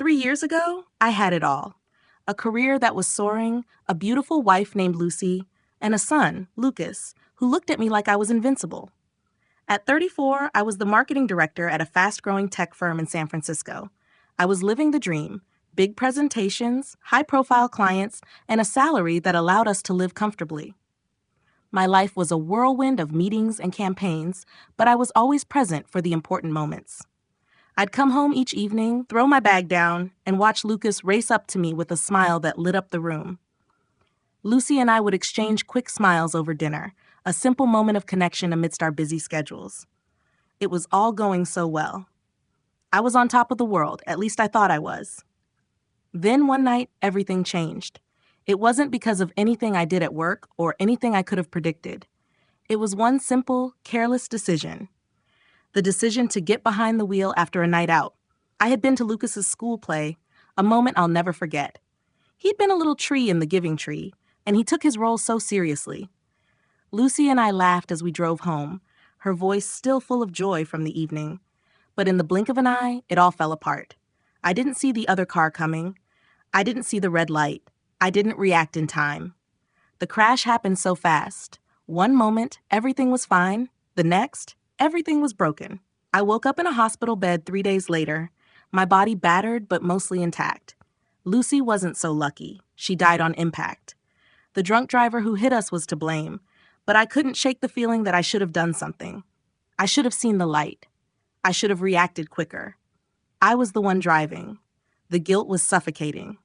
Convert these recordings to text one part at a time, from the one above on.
3 years ago, I had it all. A career that was soaring, a beautiful wife named Lucy, and a son, Lucas, who looked at me like I was invincible. At 34, I was the marketing director at a fast-growing tech firm in San Francisco. I was living the dream: big presentations, high-profile clients, and a salary that allowed us to live comfortably. My life was a whirlwind of meetings and campaigns, but I was always present for the important moments. I'd come home each evening, throw my bag down, and watch Lucas race up to me with a smile that lit up the room. Lucy and I would exchange quick smiles over dinner, a simple moment of connection amidst our busy schedules. It was all going so well. I was on top of the world, at least I thought I was. Then one night, everything changed. It wasn't because of anything I did at work or anything I could have predicted. It was one simple, careless decision. The decision to get behind the wheel after a night out. I had been to Lucas's school play, a moment I'll never forget. He'd been a little tree in the giving tree, and he took his role so seriously. Lucy and I laughed as we drove home, her voice still full of joy from the evening. But in the blink of an eye, it all fell apart. I didn't see the other car coming. I didn't see the red light. I didn't react in time. The crash happened so fast. One moment, everything was fine. The next, everything was broken. I woke up in a hospital bed 3 days later, my body battered but mostly intact. Lucy wasn't so lucky. She died on impact. The drunk driver who hit us was to blame, but I couldn't shake the feeling that I should have done something. I should have seen the light. I should have reacted quicker. I was the one driving. The guilt was suffocating.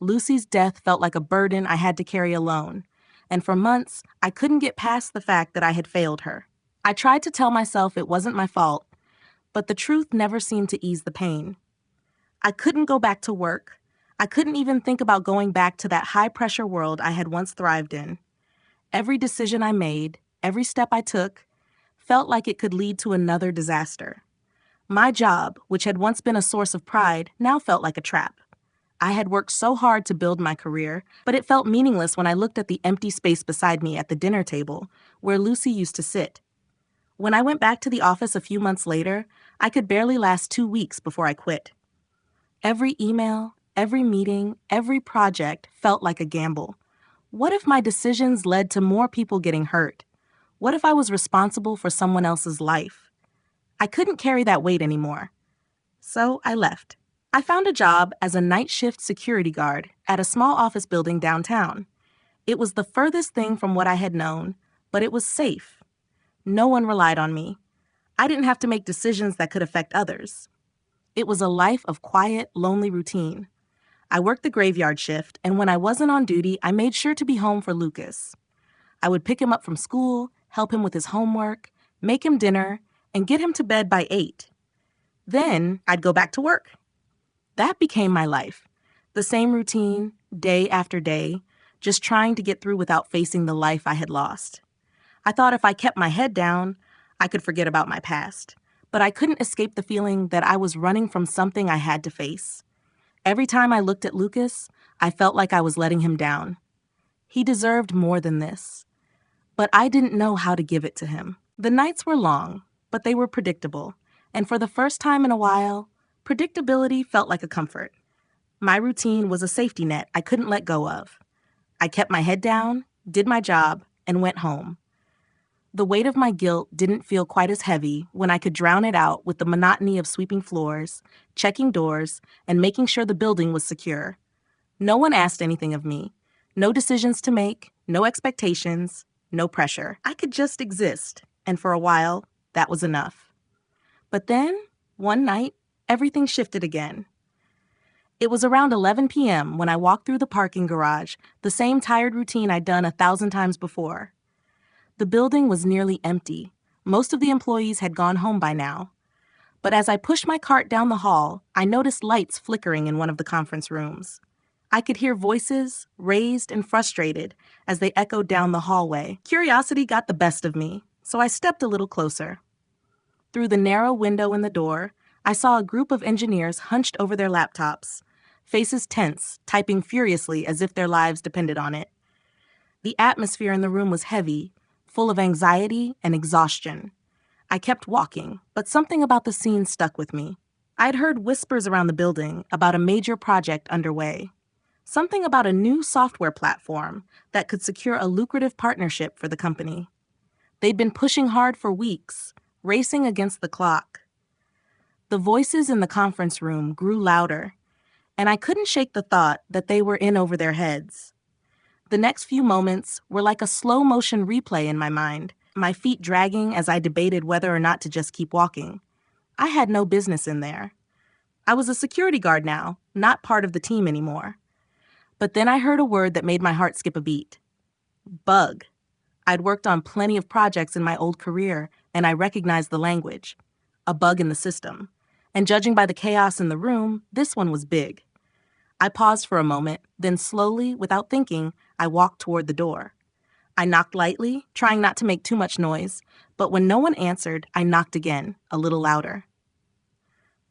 Lucy's death felt like a burden I had to carry alone, and for months, I couldn't get past the fact that I had failed her. I tried to tell myself it wasn't my fault, but the truth never seemed to ease the pain. I couldn't go back to work. I couldn't even think about going back to that high-pressure world I had once thrived in. Every decision I made, every step I took, felt like it could lead to another disaster. My job, which had once been a source of pride, now felt like a trap. I had worked so hard to build my career, but it felt meaningless when I looked at the empty space beside me at the dinner table, where Lucy used to sit. When I went back to the office a few months later, I could barely last 2 weeks before I quit. Every email, every meeting, every project felt like a gamble. What if my decisions led to more people getting hurt? What if I was responsible for someone else's life? I couldn't carry that weight anymore. So I left. I found a job as a night shift security guard at a small office building downtown. It was the furthest thing from what I had known, but it was safe. No one relied on me. I didn't have to make decisions that could affect others. It was a life of quiet, lonely routine. I worked the graveyard shift, and when I wasn't on duty, I made sure to be home for Lucas. I would pick him up from school, help him with his homework, make him dinner, and get him to bed by 8. Then I'd go back to work. That became my life. The same routine, day after day, just trying to get through without facing the life I had lost. I thought if I kept my head down, I could forget about my past. But I couldn't escape the feeling that I was running from something I had to face. Every time I looked at Lucas, I felt like I was letting him down. He deserved more than this. But I didn't know how to give it to him. The nights were long, but they were predictable. And for the first time in a while, predictability felt like a comfort. My routine was a safety net I couldn't let go of. I kept my head down, did my job, and went home. The weight of my guilt didn't feel quite as heavy when I could drown it out with the monotony of sweeping floors, checking doors, and making sure the building was secure. No one asked anything of me. No decisions to make, no expectations, no pressure. I could just exist, and for a while, that was enough. But then, one night, everything shifted again. It was around 11 p.m. when I walked through the parking garage, the same tired routine I'd done 1,000 times before. The building was nearly empty. Most of the employees had gone home by now. But as I pushed my cart down the hall, I noticed lights flickering in one of the conference rooms. I could hear voices, raised and frustrated, as they echoed down the hallway. Curiosity got the best of me, so I stepped a little closer. Through the narrow window in the door, I saw a group of engineers hunched over their laptops, faces tense, typing furiously as if their lives depended on it. The atmosphere in the room was heavy, full of anxiety and exhaustion. I kept walking, but something about the scene stuck with me. I'd heard whispers around the building about a major project underway. Something about a new software platform that could secure a lucrative partnership for the company. They'd been pushing hard for weeks, racing against the clock. The voices in the conference room grew louder, and I couldn't shake the thought that they were in over their heads. The next few moments were like a slow-motion replay in my mind, my feet dragging as I debated whether or not to just keep walking. I had no business in there. I was a security guard now, not part of the team anymore. But then I heard a word that made my heart skip a beat. Bug. I'd worked on plenty of projects in my old career, and I recognized the language. A bug in the system. And judging by the chaos in the room, this one was big. I paused for a moment, then slowly, without thinking, I walked toward the door. I knocked lightly, trying not to make too much noise, but when no one answered, I knocked again, a little louder.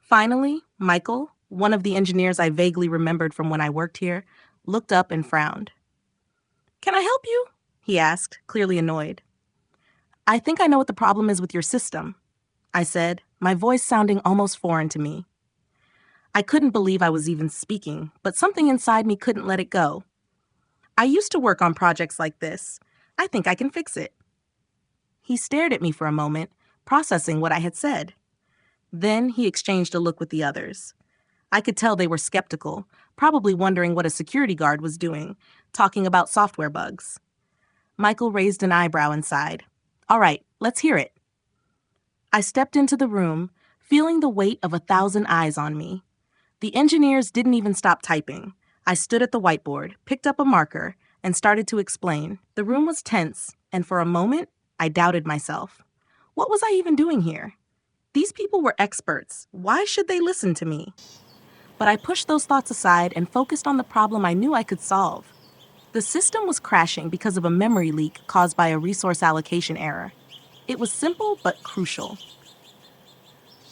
Finally, Michael, one of the engineers I vaguely remembered from when I worked here, looked up and frowned. "Can I help you?" he asked, clearly annoyed. "I think I know what the problem is with your system," I said, my voice sounding almost foreign to me. I couldn't believe I was even speaking, but something inside me couldn't let it go. "I used to work on projects like this. I think I can fix it." He stared at me for a moment, processing what I had said. Then he exchanged a look with the others. I could tell they were skeptical, probably wondering what a security guard was doing, talking about software bugs. Michael raised an eyebrow and sighed. "All right, let's hear it." I stepped into the room, feeling the weight of 1,000 eyes on me. The engineers didn't even stop typing. I stood at the whiteboard, picked up a marker, and started to explain. The room was tense, and for a moment, I doubted myself. What was I even doing here? These people were experts. Why should they listen to me? But I pushed those thoughts aside and focused on the problem I knew I could solve. The system was crashing because of a memory leak caused by a resource allocation error. It was simple but crucial.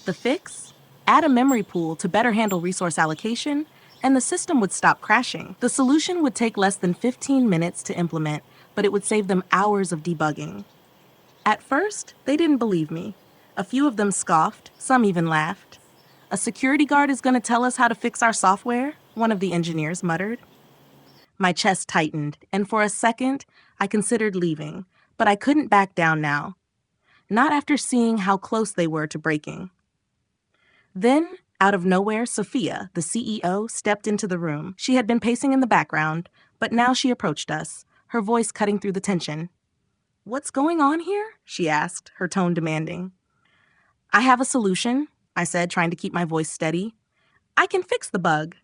The fix? Add a memory pool to better handle resource allocation, and the system would stop crashing. The solution would take less than 15 minutes to implement, but it would save them hours of debugging. At first, they didn't believe me. A few of them scoffed, some even laughed. "A security guard is going to tell us how to fix our software?" one of the engineers muttered. My chest tightened, and for a second, I considered leaving, but I couldn't back down now. Not after seeing how close they were to breaking. Then, out of nowhere, Sophia, the CEO, stepped into the room. She had been pacing in the background, but now she approached us, her voice cutting through the tension. "What's going on here?" she asked, her tone demanding. "I have a solution," I said, trying to keep my voice steady. "I can fix the bug."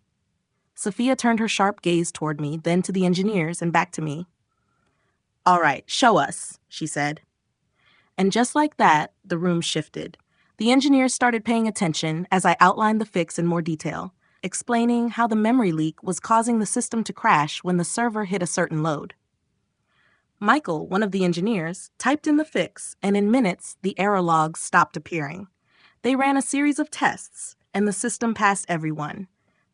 Sophia turned her sharp gaze toward me, then to the engineers and back to me. "All right, show us," she said. And just like that, the room shifted. The engineers started paying attention as I outlined the fix in more detail, explaining how the memory leak was causing the system to crash when the server hit a certain load. Michael, one of the engineers, typed in the fix, and in minutes, the error logs stopped appearing. They ran a series of tests, and the system passed everyone.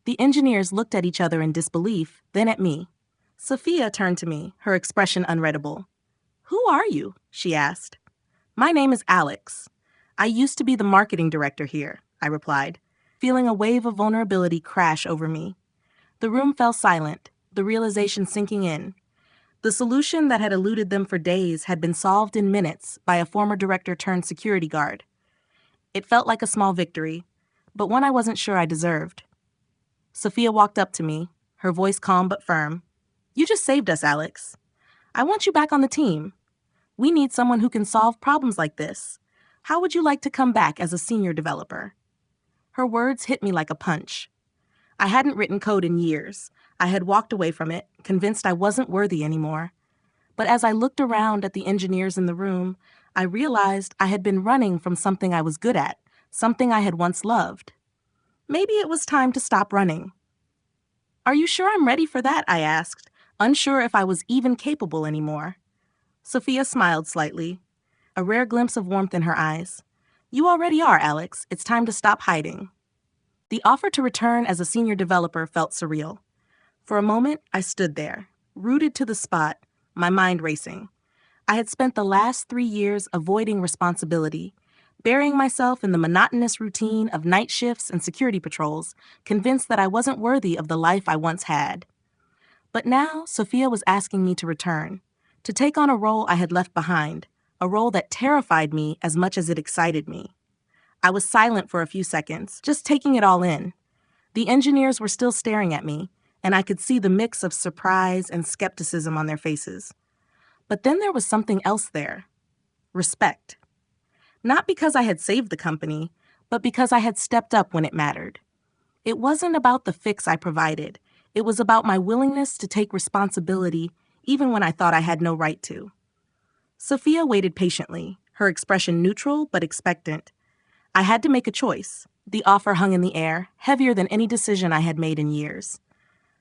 The engineers looked at each other in disbelief, then at me. Sophia turned to me, her expression unreadable. "Who are you?" she asked. "My name is Alex. I used to be the marketing director here," I replied, feeling a wave of vulnerability crash over me. The room fell silent, the realization sinking in. The solution that had eluded them for days had been solved in minutes by a former director turned security guard. It felt like a small victory, but one I wasn't sure I deserved. Sophia walked up to me, her voice calm but firm. "You just saved us, Alex. I want you back on the team. We need someone who can solve problems like this. How would you like to come back as a senior developer?" Her words hit me like a punch. I hadn't written code in years. I had walked away from it, convinced I wasn't worthy anymore. But as I looked around at the engineers in the room, I realized I had been running from something I was good at, something I had once loved. Maybe it was time to stop running. "Are you sure I'm ready for that?" I asked, unsure if I was even capable anymore. Sophia smiled slightly, a rare glimpse of warmth in her eyes. "You already are, Alex. It's time to stop hiding." The offer to return as a senior developer felt surreal. For a moment, I stood there, rooted to the spot, my mind racing. I had spent the last 3 years avoiding responsibility, burying myself in the monotonous routine of night shifts and security patrols, convinced that I wasn't worthy of the life I once had. But now, Sophia was asking me to return, to take on a role I had left behind, a role that terrified me as much as it excited me. I was silent for a few seconds, just taking it all in. The engineers were still staring at me, and I could see the mix of surprise and skepticism on their faces. But then there was something else there. Respect. Not because I had saved the company, but because I had stepped up when it mattered. It wasn't about the fix I provided. It was about my willingness to take responsibility even when I thought I had no right to. Sophia waited patiently, her expression neutral but expectant. I had to make a choice. The offer hung in the air, heavier than any decision I had made in years.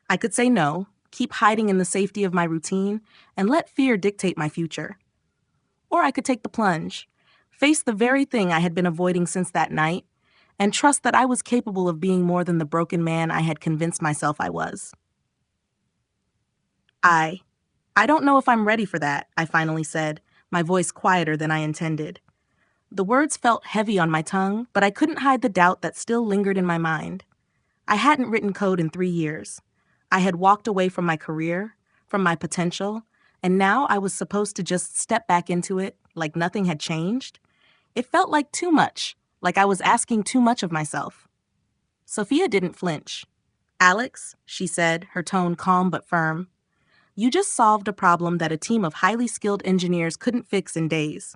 I could say no, keep hiding in the safety of my routine, and let fear dictate my future. Or I could take the plunge, face the very thing I had been avoiding since that night, and trust that I was capable of being more than the broken man I had convinced myself I was. I don't know if I'm ready for that, I finally said, my voice quieter than I intended. The words felt heavy on my tongue, but I couldn't hide the doubt that still lingered in my mind. I hadn't written code in 3 years. I had walked away from my career, from my potential, and now I was supposed to just step back into it like nothing had changed. It felt like too much, like I was asking too much of myself. Sophia didn't flinch. "Alex," she said, her tone calm but firm, "you just solved a problem that a team of highly skilled engineers couldn't fix in days.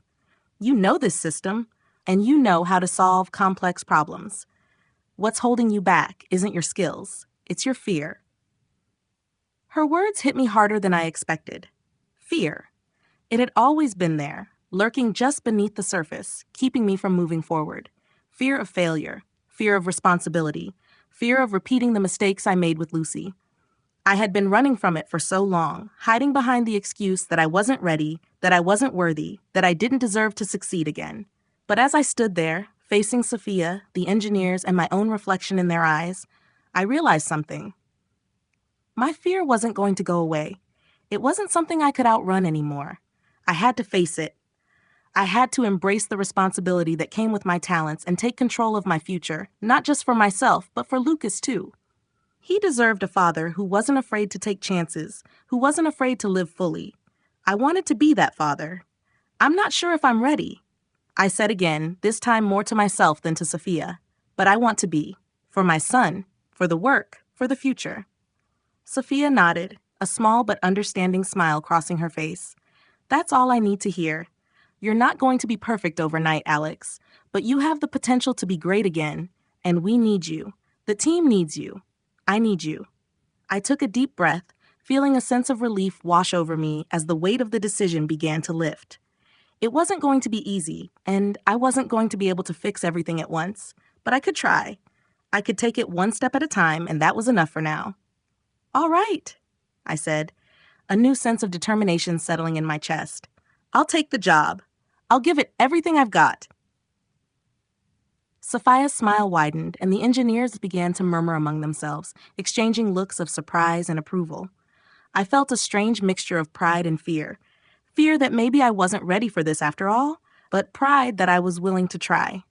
You know this system, and you know how to solve complex problems. What's holding you back isn't your skills, it's your fear." Her words hit me harder than I expected. Fear. It had always been there, lurking just beneath the surface, keeping me from moving forward. Fear of failure, fear of responsibility, fear of repeating the mistakes I made with Lucy. I had been running from it for so long, hiding behind the excuse that I wasn't ready, that I wasn't worthy, that I didn't deserve to succeed again. But as I stood there, facing Sophia, the engineers, and my own reflection in their eyes, I realized something. My fear wasn't going to go away. It wasn't something I could outrun anymore. I had to face it. I had to embrace the responsibility that came with my talents and take control of my future, not just for myself, but for Lucas too. He deserved a father who wasn't afraid to take chances, who wasn't afraid to live fully. I wanted to be that father. "I'm not sure if I'm ready," I said again, this time more to myself than to Sophia. "But I want to be. For my son, for the work, for the future." Sophia nodded, a small but understanding smile crossing her face. "That's all I need to hear. You're not going to be perfect overnight, Alex, but you have the potential to be great again, and we need you. The team needs you. I need you." I took a deep breath, feeling a sense of relief wash over me as the weight of the decision began to lift. It wasn't going to be easy, and I wasn't going to be able to fix everything at once, but I could try. I could take it one step at a time, and that was enough for now. "All right," I said, a new sense of determination settling in my chest. "I'll take the job. I'll give it everything I've got." Sophia's smile widened, and the engineers began to murmur among themselves, exchanging looks of surprise and approval. I felt a strange mixture of pride and fear. Fear that maybe I wasn't ready for this after all, but pride that I was willing to try.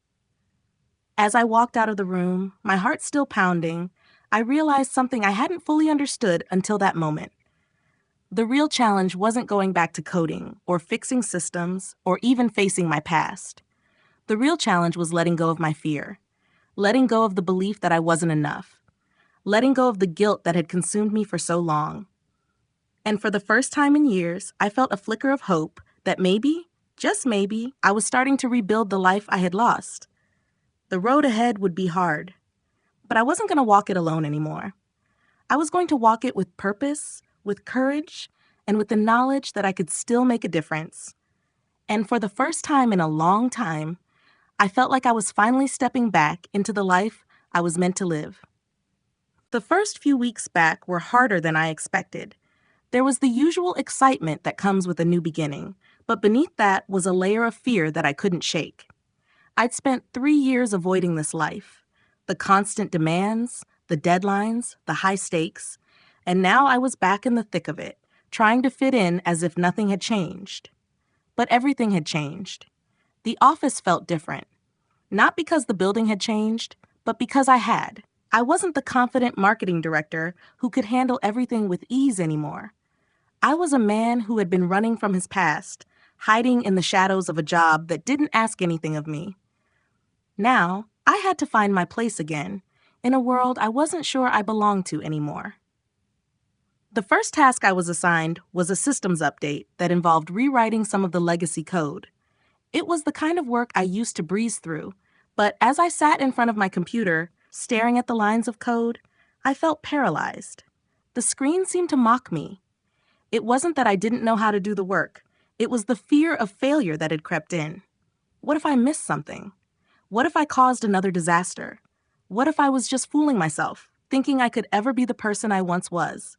As I walked out of the room, my heart still pounding, I realized something I hadn't fully understood until that moment. The real challenge wasn't going back to coding, or fixing systems, or even facing my past. The real challenge was letting go of my fear, letting go of the belief that I wasn't enough, letting go of the guilt that had consumed me for so long. And for the first time in years, I felt a flicker of hope that maybe, just maybe, I was starting to rebuild the life I had lost. The road ahead would be hard, but I wasn't going to walk it alone anymore. I was going to walk it with purpose, with courage, and with the knowledge that I could still make a difference. And for the first time in a long time, I felt like I was finally stepping back into the life I was meant to live. The first few weeks back were harder than I expected. There was the usual excitement that comes with a new beginning, but beneath that was a layer of fear that I couldn't shake. I'd spent 3 years avoiding this life, the constant demands, the deadlines, the high stakes, and now I was back in the thick of it, trying to fit in as if nothing had changed. But everything had changed. The office felt different. Not because the building had changed, but because I had. I wasn't the confident marketing director who could handle everything with ease anymore. I was a man who had been running from his past, hiding in the shadows of a job that didn't ask anything of me. Now, I had to find my place again, in a world I wasn't sure I belonged to anymore. The first task I was assigned was a systems update that involved rewriting some of the legacy code. It was the kind of work I used to breeze through, but as I sat in front of my computer, staring at the lines of code, I felt paralyzed. The screen seemed to mock me. It wasn't that I didn't know how to do the work. It was the fear of failure that had crept in. What if I missed something? What if I caused another disaster? What if I was just fooling myself, thinking I could ever be the person I once was?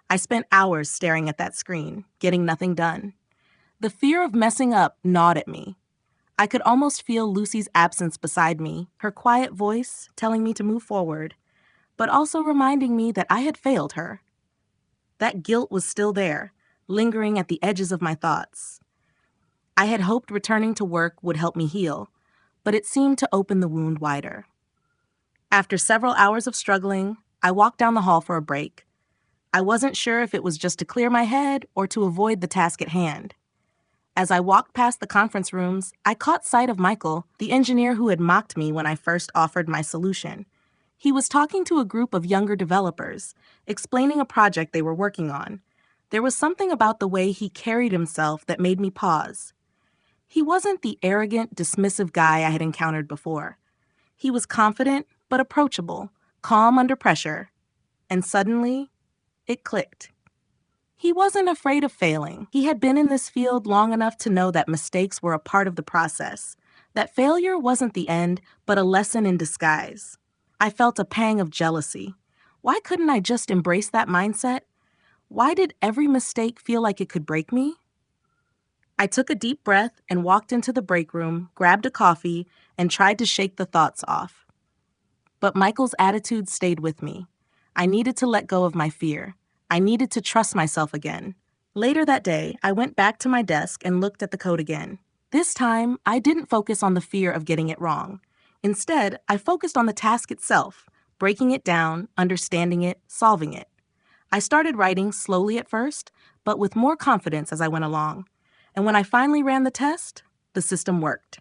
I spent hours staring at that screen, getting nothing done. The fear of messing up gnawed at me. I could almost feel Lucy's absence beside me, her quiet voice telling me to move forward, but also reminding me that I had failed her. That guilt was still there, lingering at the edges of my thoughts. I had hoped returning to work would help me heal, but it seemed to open the wound wider. After several hours of struggling, I walked down the hall for a break. I wasn't sure if it was just to clear my head or to avoid the task at hand. As I walked past the conference rooms, I caught sight of Michael, the engineer who had mocked me when I first offered my solution. He was talking to a group of younger developers, explaining a project they were working on. There was something about the way he carried himself that made me pause. He wasn't the arrogant, dismissive guy I had encountered before. He was confident, but approachable, calm under pressure. And suddenly, it clicked. He wasn't afraid of failing. He had been in this field long enough to know that mistakes were a part of the process, that failure wasn't the end, but a lesson in disguise. I felt a pang of jealousy. Why couldn't I just embrace that mindset? Why did every mistake feel like it could break me? I took a deep breath and walked into the break room, grabbed a coffee, and tried to shake the thoughts off. But Michael's attitude stayed with me. I needed to let go of my fear. I needed to trust myself again. Later that day, I went back to my desk and looked at the code again. This time, I didn't focus on the fear of getting it wrong. Instead, I focused on the task itself, breaking it down, understanding it, solving it. I started writing slowly at first, but with more confidence as I went along. And when I finally ran the test, the system worked.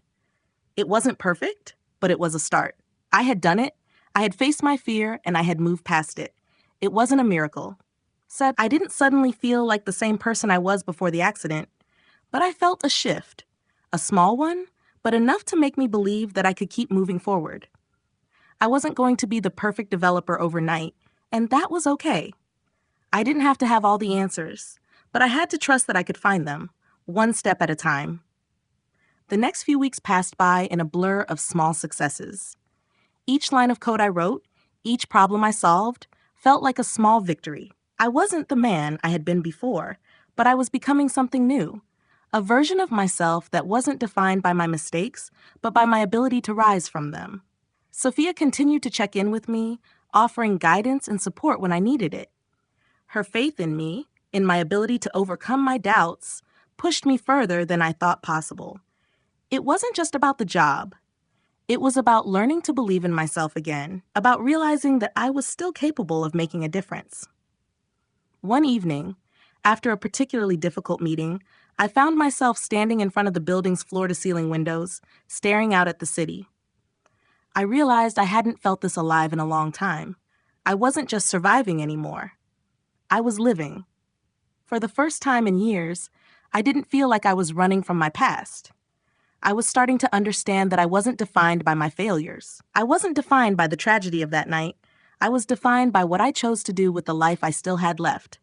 It wasn't perfect, but it was a start. I had done it, I had faced my fear, and I had moved past it. It wasn't a miracle. I didn't suddenly feel like the same person I was before the accident, but I felt a shift. A small one, but enough to make me believe that I could keep moving forward. I wasn't going to be the perfect developer overnight, and that was okay. I didn't have to have all the answers, but I had to trust that I could find them, one step at a time. The next few weeks passed by in a blur of small successes. Each line of code I wrote, each problem I solved, felt like a small victory. I wasn't the man I had been before, but I was becoming something new, a version of myself that wasn't defined by my mistakes, but by my ability to rise from them. Sophia continued to check in with me, offering guidance and support when I needed it. Her faith in me, in my ability to overcome my doubts, pushed me further than I thought possible. It wasn't just about the job. It was about learning to believe in myself again, about realizing that I was still capable of making a difference. One evening, after a particularly difficult meeting, I found myself standing in front of the building's floor-to-ceiling windows, staring out at the city. I realized I hadn't felt this alive in a long time. I wasn't just surviving anymore. I was living. For the first time in years, I didn't feel like I was running from my past. I was starting to understand that I wasn't defined by my failures. I wasn't defined by the tragedy of that night. I was defined by what I chose to do with the life I still had left.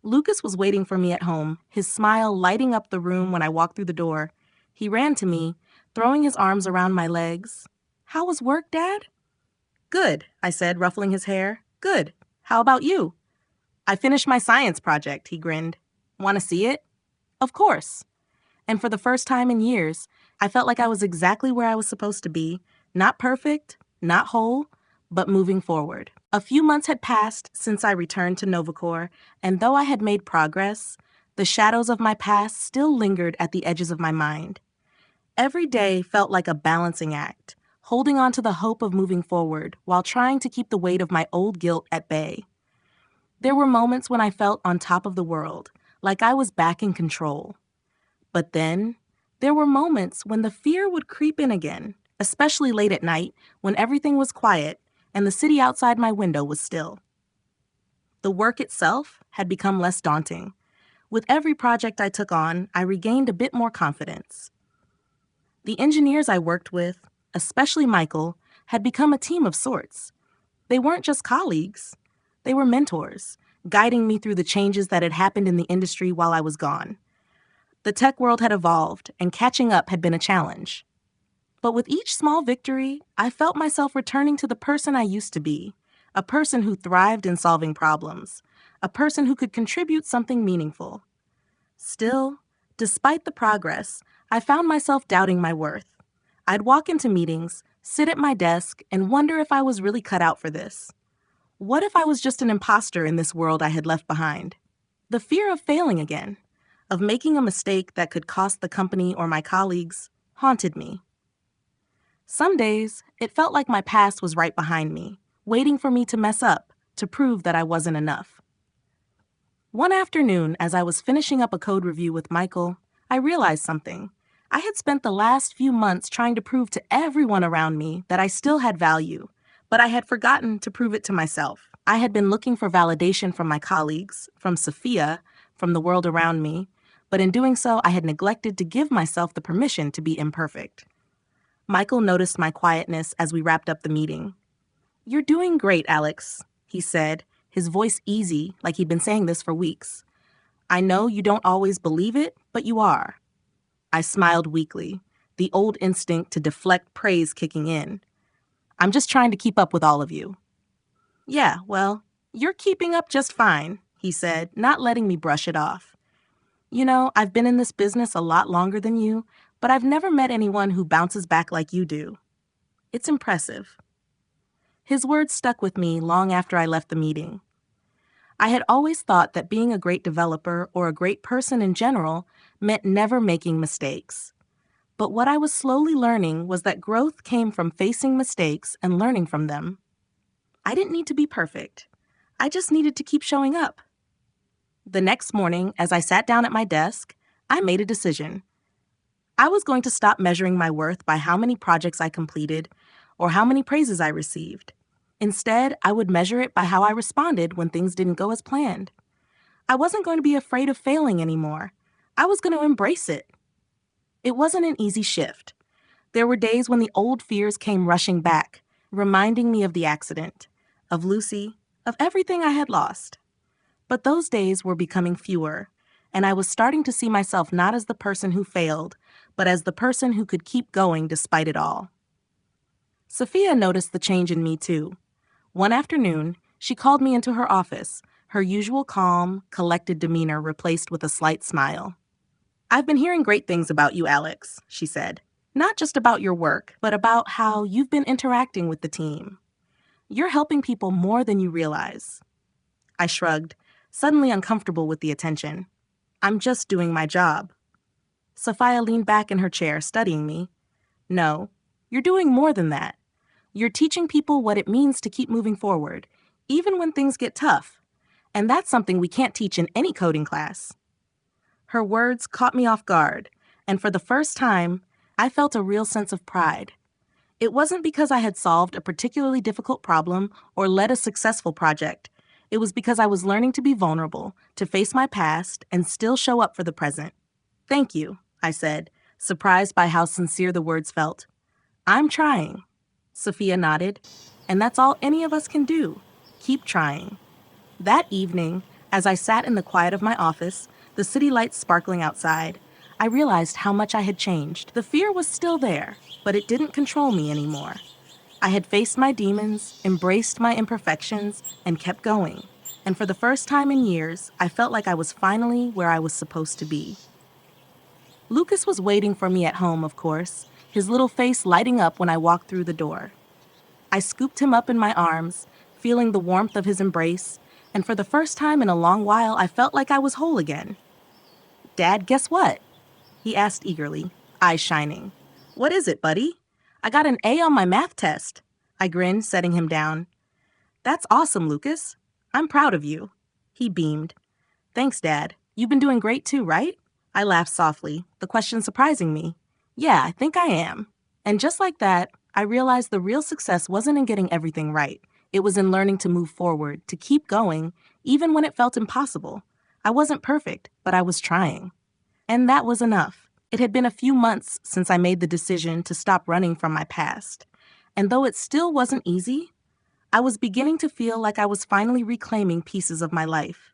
Lucas was waiting for me at home, his smile lighting up the room when I walked through the door. He ran to me, throwing his arms around my legs. "How was work, Dad?" "Good," I said, ruffling his hair. "Good. How about you?" "I finished my science project," he grinned. "Want to see it?" "Of course." And for the first time in years, I felt like I was exactly where I was supposed to be, not perfect, not whole, but moving forward. A few months had passed since I returned to Novacor, and though I had made progress, the shadows of my past still lingered at the edges of my mind. Every day felt like a balancing act, holding on to the hope of moving forward while trying to keep the weight of my old guilt at bay. There were moments when I felt on top of the world, like I was back in control. But then, there were moments when the fear would creep in again, especially late at night when everything was quiet and the city outside my window was still. The work itself had become less daunting. With every project I took on, I regained a bit more confidence. The engineers I worked with, especially Michael, had become a team of sorts. They weren't just colleagues, they were mentors, guiding me through the changes that had happened in the industry while I was gone. The tech world had evolved, and catching up had been a challenge. But with each small victory, I felt myself returning to the person I used to be, a person who thrived in solving problems, a person who could contribute something meaningful. Still, despite the progress, I found myself doubting my worth. I'd walk into meetings, sit at my desk, and wonder if I was really cut out for this. What if I was just an imposter in this world I had left behind? The fear of failing again, of making a mistake that could cost the company or my colleagues, haunted me. Some days, it felt like my past was right behind me, waiting for me to mess up, to prove that I wasn't enough. One afternoon, as I was finishing up a code review with Michael, I realized something. I had spent the last few months trying to prove to everyone around me that I still had value, but I had forgotten to prove it to myself. I had been looking for validation from my colleagues, from Sophia, from the world around me, but in doing so, I had neglected to give myself the permission to be imperfect. Michael noticed my quietness as we wrapped up the meeting. "You're doing great, Alex," he said, his voice easy, like he'd been saying this for weeks. "I know you don't always believe it, but you are." I smiled weakly, the old instinct to deflect praise kicking in. "I'm just trying to keep up with all of you." "Yeah, well, you're keeping up just fine," he said, not letting me brush it off. "You know, I've been in this business a lot longer than you, but I've never met anyone who bounces back like you do. It's impressive." His words stuck with me long after I left the meeting. I had always thought that being a great developer or a great person in general meant never making mistakes. But what I was slowly learning was that growth came from facing mistakes and learning from them. I didn't need to be perfect. I just needed to keep showing up. The next morning, as I sat down at my desk, I made a decision. I was going to stop measuring my worth by how many projects I completed or how many praises I received. Instead, I would measure it by how I responded when things didn't go as planned. I wasn't going to be afraid of failing anymore. I was going to embrace it. It wasn't an easy shift. There were days when the old fears came rushing back, reminding me of the accident, of Lucy, of everything I had lost. But those days were becoming fewer, and I was starting to see myself not as the person who failed, but as the person who could keep going despite it all. Sophia noticed the change in me too. One afternoon, she called me into her office, her usual calm, collected demeanor replaced with a slight smile. "I've been hearing great things about you, Alex," she said. "Not just about your work, but about how you've been interacting with the team. You're helping people more than you realize." I shrugged, suddenly uncomfortable with the attention. "I'm just doing my job." Sophia leaned back in her chair, studying me. "No, you're doing more than that. You're teaching people what it means to keep moving forward, even when things get tough. And that's something we can't teach in any coding class." Her words caught me off guard, and for the first time, I felt a real sense of pride. It wasn't because I had solved a particularly difficult problem or led a successful project. It was because I was learning to be vulnerable, to face my past, and still show up for the present. "Thank you," I said, surprised by how sincere the words felt. "I'm trying." Sophia nodded. "And that's all any of us can do. Keep trying." That evening, as I sat in the quiet of my office, the city lights sparkling outside, I realized how much I had changed. The fear was still there, but it didn't control me anymore. I had faced my demons, embraced my imperfections, and kept going. And for the first time in years, I felt like I was finally where I was supposed to be. Lucas was waiting for me at home, of course, his little face lighting up when I walked through the door. I scooped him up in my arms, feeling the warmth of his embrace, and for the first time in a long while, I felt like I was whole again. "Dad, guess what?" he asked eagerly, eyes shining. What is it, buddy? I got an A on my math test. I grinned, setting him down. That's awesome, Lucas. I'm proud of you. He beamed. Thanks, Dad. You've been doing great too, right? I laughed softly, the question surprising me. Yeah, I think I am. And just like that, I realized the real success wasn't in getting everything right. It was in learning to move forward, to keep going, even when it felt impossible. I wasn't perfect, but I was trying. And that was enough. It had been a few months since I made the decision to stop running from my past. And though it still wasn't easy, I was beginning to feel like I was finally reclaiming pieces of my life.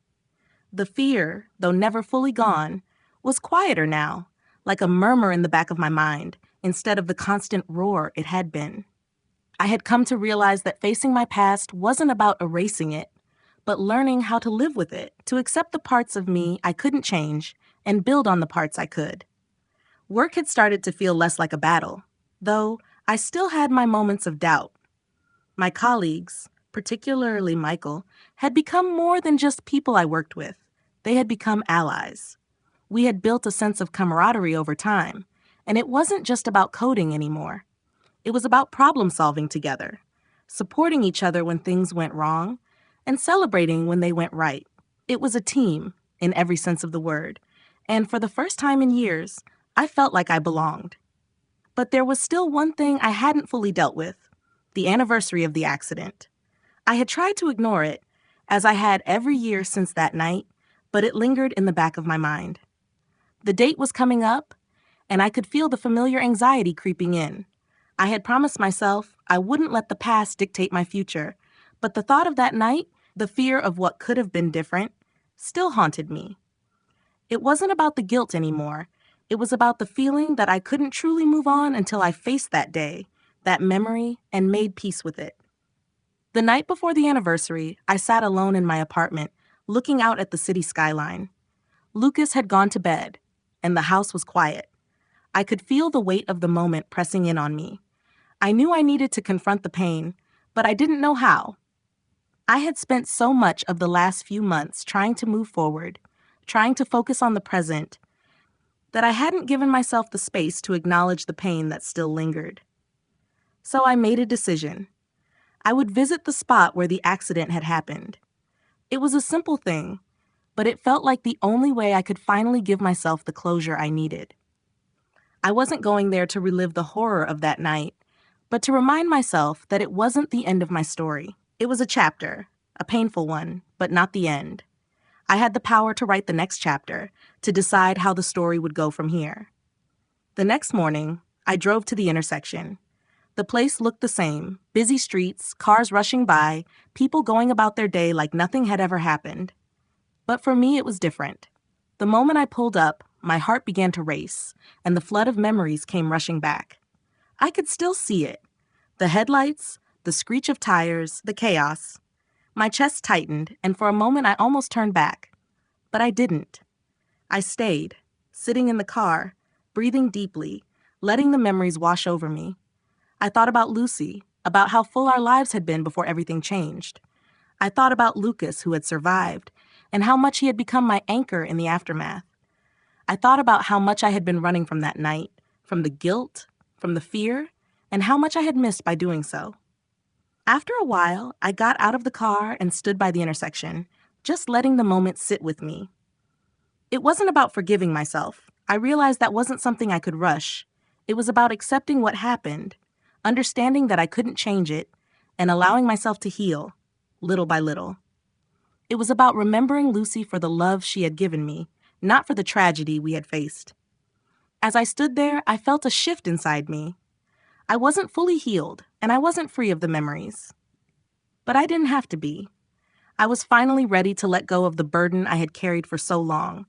The fear, though never fully gone, was quieter now, like a murmur in the back of my mind, instead of the constant roar it had been. I had come to realize that facing my past wasn't about erasing it, but learning how to live with it, to accept the parts of me I couldn't change and build on the parts I could. Work had started to feel less like a battle, though I still had my moments of doubt. My colleagues, particularly Michael, had become more than just people I worked with. They had become allies. We had built a sense of camaraderie over time, and it wasn't just about coding anymore. It was about problem solving together, supporting each other when things went wrong, and celebrating when they went right. It was a team, in every sense of the word, and for the first time in years, I felt like I belonged. But there was still one thing I hadn't fully dealt with: the anniversary of the accident. I had tried to ignore it, as I had every year since that night, but it lingered in the back of my mind. The date was coming up, and I could feel the familiar anxiety creeping in. I had promised myself I wouldn't let the past dictate my future, but the thought of that night, the fear of what could have been different, still haunted me. It wasn't about the guilt anymore. It was about the feeling that I couldn't truly move on until I faced that day, that memory, and made peace with it. The night before the anniversary, I sat alone in my apartment, looking out at the city skyline. Lucas had gone to bed, and the house was quiet. I could feel the weight of the moment pressing in on me. I knew I needed to confront the pain, but I didn't know how. I had spent so much of the last few months trying to move forward, trying to focus on the present, that I hadn't given myself the space to acknowledge the pain that still lingered. So I made a decision. I would visit the spot where the accident had happened. It was a simple thing, but it felt like the only way I could finally give myself the closure I needed. I wasn't going there to relive the horror of that night, but to remind myself that it wasn't the end of my story. It was a chapter, a painful one, but not the end. I had the power to write the next chapter, to decide how the story would go from here. The next morning, I drove to the intersection. The place looked the same: busy streets, cars rushing by, people going about their day like nothing had ever happened. But for me, it was different. The moment I pulled up, my heart began to race, and the flood of memories came rushing back. I could still see it: the headlights, the screech of tires, the chaos. My chest tightened, and for a moment I almost turned back. But I didn't. I stayed, sitting in the car, breathing deeply, letting the memories wash over me. I thought about Lucy, about how full our lives had been before everything changed. I thought about Lucas, who had survived, and how much he had become my anchor in the aftermath. I thought about how much I had been running from that night, from the guilt, from the fear, and how much I had missed by doing so. After a while, I got out of the car and stood by the intersection, just letting the moment sit with me. It wasn't about forgiving myself. I realized that wasn't something I could rush. It was about accepting what happened, understanding that I couldn't change it, and allowing myself to heal, little by little. It was about remembering Lucy for the love she had given me, not for the tragedy we had faced. As I stood there, I felt a shift inside me. I wasn't fully healed, and I wasn't free of the memories. But I didn't have to be. I was finally ready to let go of the burden I had carried for so long,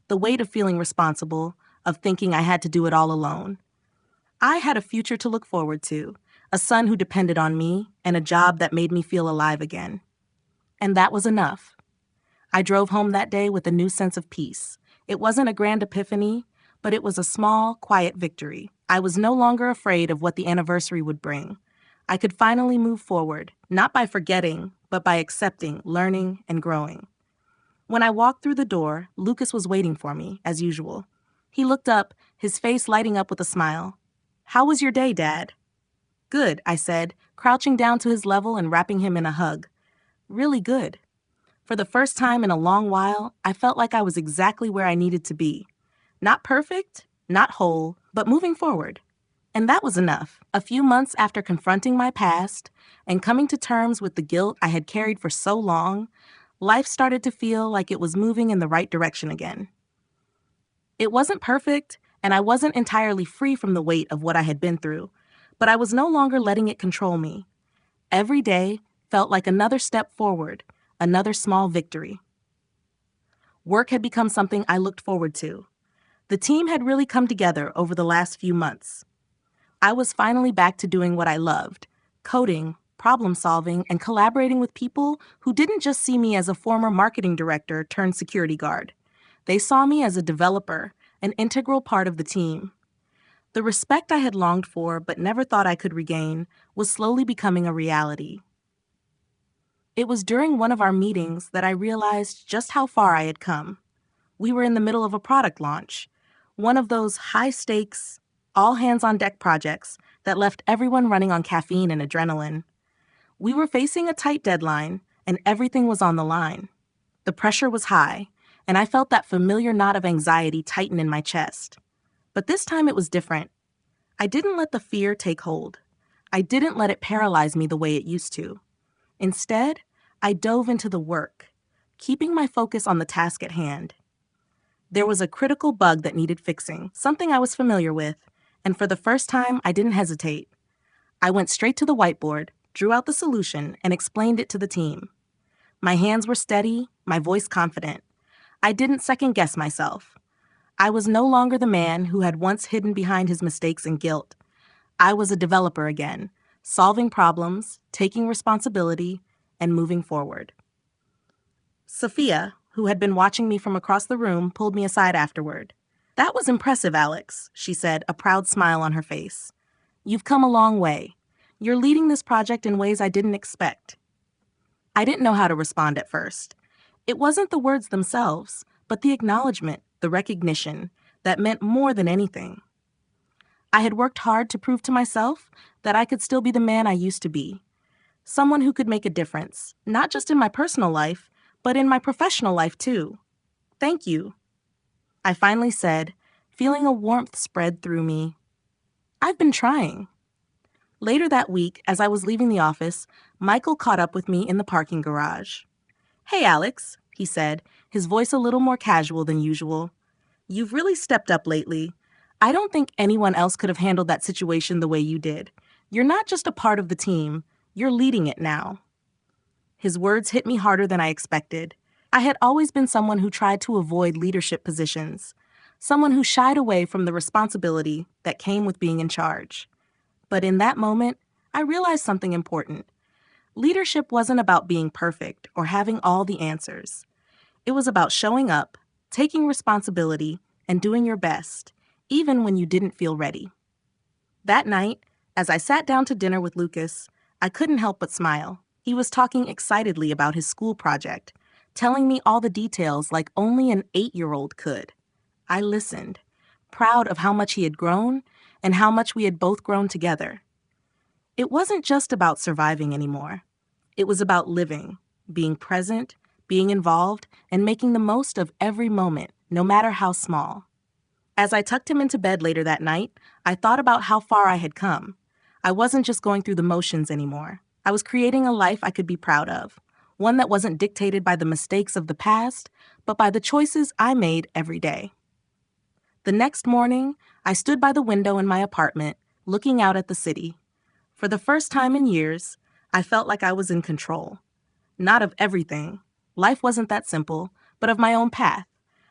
the weight of feeling responsible, of thinking I had to do it all alone. I had a future to look forward to, a son who depended on me, and a job that made me feel alive again. And that was enough. I drove home that day with a new sense of peace. It wasn't a grand epiphany, but it was a small, quiet victory. I was no longer afraid of what the anniversary would bring. I could finally move forward, not by forgetting, but by accepting, learning, and growing. When I walked through the door, Lucas was waiting for me, as usual. He looked up, his face lighting up with a smile. How was your day, Dad? Good, I said, crouching down to his level and wrapping him in a hug. Really good. For the first time in a long while, I felt like I was exactly where I needed to be. Not perfect, not whole, but moving forward. And that was enough. A few months after confronting my past and coming to terms with the guilt I had carried for so long, life started to feel like it was moving in the right direction again. It wasn't perfect, and I wasn't entirely free from the weight of what I had been through, but I was no longer letting it control me. Every day felt like another step forward, another small victory. Work had become something I looked forward to. The team had really come together over the last few months. I was finally back to doing what I loved: coding, problem solving, and collaborating with people who didn't just see me as a former marketing director turned security guard. They saw me as a developer, an integral part of the team. The respect I had longed for but never thought I could regain was slowly becoming a reality. It was during one of our meetings that I realized just how far I had come. We were in the middle of a product launch, one of those high-stakes, all-hands-on-deck projects that left everyone running on caffeine and adrenaline. We were facing a tight deadline, and everything was on the line. The pressure was high, and I felt that familiar knot of anxiety tighten in my chest. But this time it was different. I didn't let the fear take hold. I didn't let it paralyze me the way it used to. Instead, I dove into the work, keeping my focus on the task at hand. There was a critical bug that needed fixing, something I was familiar with, and for the first time, I didn't hesitate. I went straight to the whiteboard, drew out the solution, and explained it to the team. My hands were steady, my voice confident. I didn't second-guess myself. I was no longer the man who had once hidden behind his mistakes and guilt. I was a developer again, solving problems, taking responsibility, and moving forward. Sophia, who had been watching me from across the room, pulled me aside afterward. "That was impressive, Alex," she said, a proud smile on her face. "You've come a long way. You're leading this project in ways I didn't expect." I didn't know how to respond at first. It wasn't the words themselves, but the acknowledgement, the recognition, that meant more than anything. I had worked hard to prove to myself that I could still be the man I used to be. Someone who could make a difference, not just in my personal life, but in my professional life too. "Thank you," I finally said, feeling a warmth spread through me. "I've been trying." Later that week, as I was leaving the office, Michael caught up with me in the parking garage. "Hey, Alex," he said, his voice a little more casual than usual. "You've really stepped up lately. I don't think anyone else could have handled that situation the way you did. You're not just a part of the team, you're leading it now." His words hit me harder than I expected. I had always been someone who tried to avoid leadership positions, someone who shied away from the responsibility that came with being in charge. But in that moment, I realized something important. Leadership wasn't about being perfect or having all the answers. It was about showing up, taking responsibility, and doing your best, even when you didn't feel ready. That night, as I sat down to dinner with Lucas, I couldn't help but smile. He was talking excitedly about his school project, telling me all the details like only an 8-year-old could. I listened, proud of how much he had grown and how much we had both grown together. It wasn't just about surviving anymore. It was about living, being present, being involved, and making the most of every moment, no matter how small. As I tucked him into bed later that night, I thought about how far I had come. I wasn't just going through the motions anymore. I was creating a life I could be proud of, one that wasn't dictated by the mistakes of the past, but by the choices I made every day. The next morning, I stood by the window in my apartment, looking out at the city. For the first time in years, I felt like I was in control. Not of everything. Life wasn't that simple, but of my own path.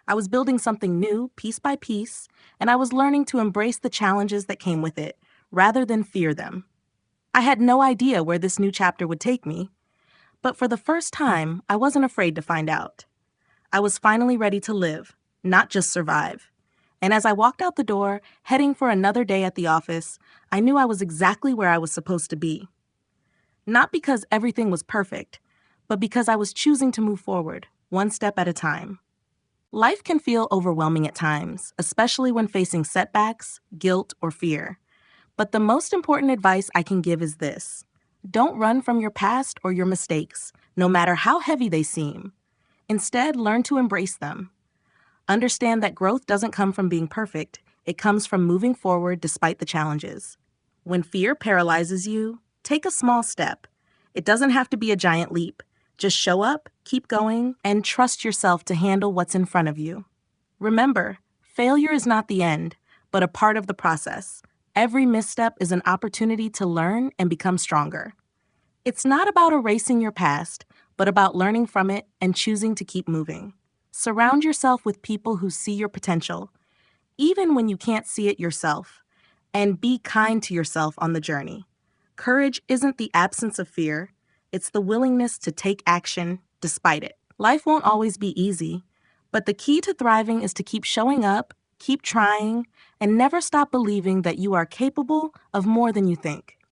I was building something new, piece by piece, and I was learning to embrace the challenges that came with it, rather than fear them. I had no idea where this new chapter would take me, but for the first time, I wasn't afraid to find out. I was finally ready to live, not just survive. And as I walked out the door, heading for another day at the office, I knew I was exactly where I was supposed to be. Not because everything was perfect, but because I was choosing to move forward, one step at a time. Life can feel overwhelming at times, especially when facing setbacks, guilt, or fear. But the most important advice I can give is this: don't run from your past or your mistakes, no matter how heavy they seem. Instead, learn to embrace them. Understand that growth doesn't come from being perfect, it comes from moving forward despite the challenges. When fear paralyzes you, take a small step. It doesn't have to be a giant leap. Just show up, keep going, and trust yourself to handle what's in front of you. Remember, failure is not the end, but a part of the process. Every misstep is an opportunity to learn and become stronger. It's not about erasing your past, but about learning from it and choosing to keep moving. Surround yourself with people who see your potential, even when you can't see it yourself, and be kind to yourself on the journey. Courage isn't the absence of fear, it's the willingness to take action despite it. Life won't always be easy, but the key to thriving is to keep showing up, keep trying, and never stop believing that you are capable of more than you think.